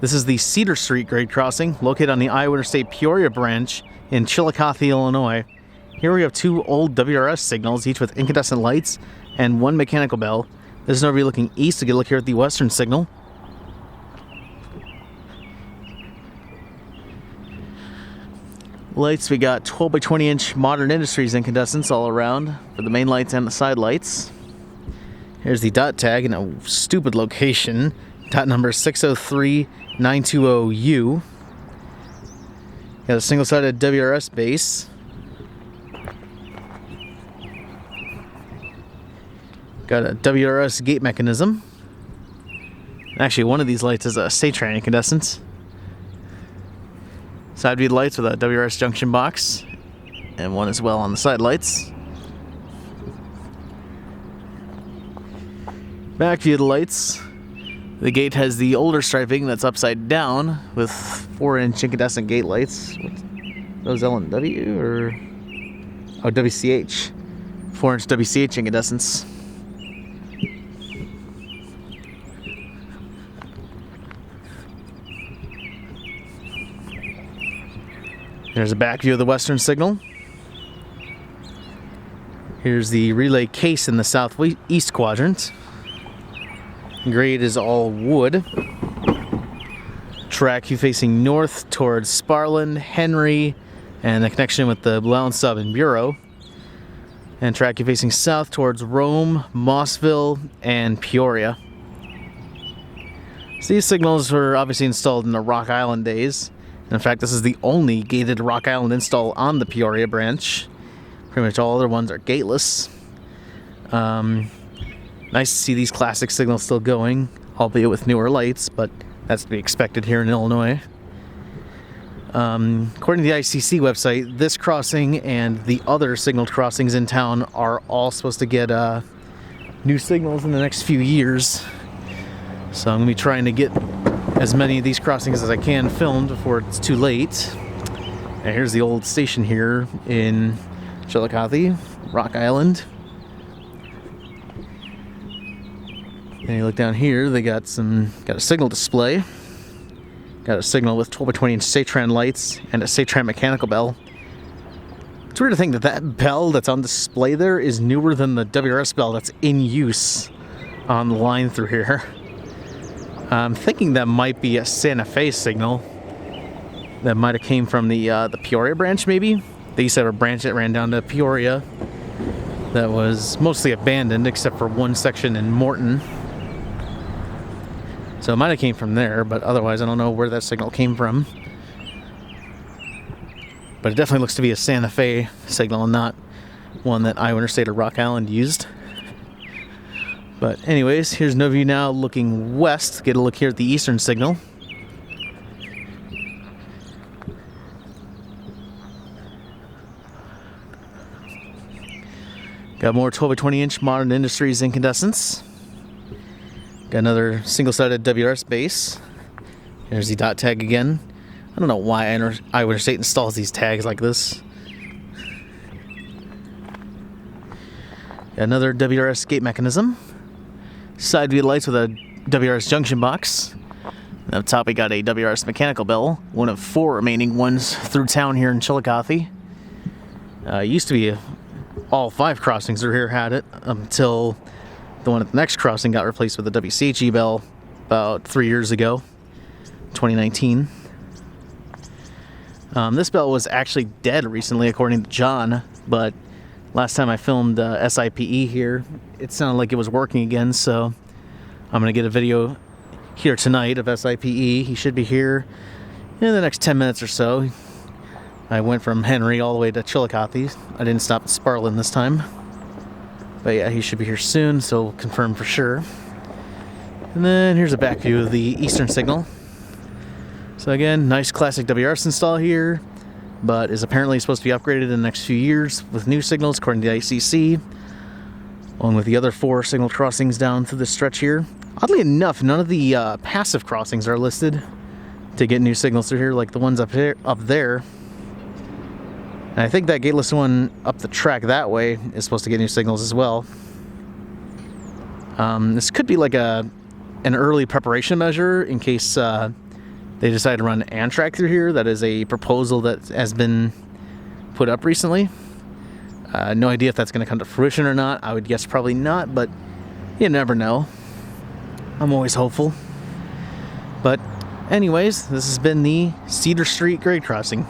This is the Cedar Street grade crossing, located on the IAIS Peoria Branch in Chillicothe, Illinois. Here we have two old WRRS signals, each with incandescent lights and one mechanical bell. This is an overview looking east to get a look here at the western signal. Lights, we got 12 by 20 inch Modern Industries incandescents all around for the main lights and the side lights. Here's the dot tag in a stupid location. Dot number 603920U. Got a single-sided WRS base. Got a WRS gate mechanism. Actually, one of these lights is a Safetran incandescent. Side view lights with a WRS junction box, and one as well on the side lights. Back view of the lights. The gate has the older striping that's upside down with 4-inch incandescent gate lights. Those L&W or WCH? 4-inch WCH incandescents. There's a back view of the western signal. Here's the relay case in the southeast quadrant. Grade is all wood. Track view facing north towards Sparland, Henry, and the connection with the Blue Island sub in Bureau. And track view facing south towards Rome, Mossville, and Peoria. So these signals were obviously installed in the Rock Island days. And in fact, this is the only gated Rock Island install on the Peoria branch. Pretty much all other ones are gateless. Nice to see these classic signals still going, albeit with newer lights, but that's to be expected here in Illinois. According to the ICC website, this crossing and the other signaled crossings in town are all supposed to get new signals in the next few years. So I'm going to be trying to get as many of these crossings as I can filmed before it's too late. And here's the old station here in Chillicothe, Rock Island. And you look down here, they got a signal display. Got a signal with 12 by 20 inch Safetran lights and a Safetran mechanical bell. It's weird to think that that bell that's on display there is newer than the WRS bell that's in use on the line through here. I'm thinking that might be a Santa Fe signal that might have came from the Peoria branch, maybe. They used to have a branch that ran down to Peoria that was mostly abandoned except for one section in Morton. So it might have came from there, but otherwise I don't know where that signal came from. But it definitely looks to be a Santa Fe signal and not one that Iowa Interstate or Rock Island used. But anyways, here's no view now looking west. Get a look here at the eastern signal. Got more 12 by 20 inch Modern Industries incandescents. Got another single-sided WRS base. There's the dot tag again. I don't know why Iowa Interstate installs these tags like this. Got another WRS gate mechanism. Side view lights with a WRS junction box. And up top we got a WRS mechanical bell, one of 4 remaining ones through town here in Chillicothe. Used to be all 5 crossings through here had it until the one at the next crossing got replaced with a WCHE bell about 3 years ago, 2019. This bell was actually dead recently, according to John, but last time I filmed SIPE here, it sounded like it was working again, so I'm going to get a video here tonight of SIPE. He should be here in the next 10 minutes or so. I went from Henry all the way to Chillicothe. I didn't stop at Sparland this time. But yeah, he should be here soon, so we'll confirm for sure. And then here's a back view of the eastern signal. So again, nice classic WRS install here, but is apparently supposed to be upgraded in the next few years with new signals, according to the ICC, along with the other 4 signal crossings down through this stretch here. Oddly enough, none of the passive crossings are listed to get new signals through here, like the ones up there. And I think that gateless one up the track that way is supposed to get new signals as well. This could be like an early preparation measure in case they decided to run Amtrak through here. That is a proposal that has been put up recently. No idea if that's going to come to fruition or not. I would guess probably not, but you never know. I'm always hopeful. But anyways, this has been the Cedar Street grade crossing.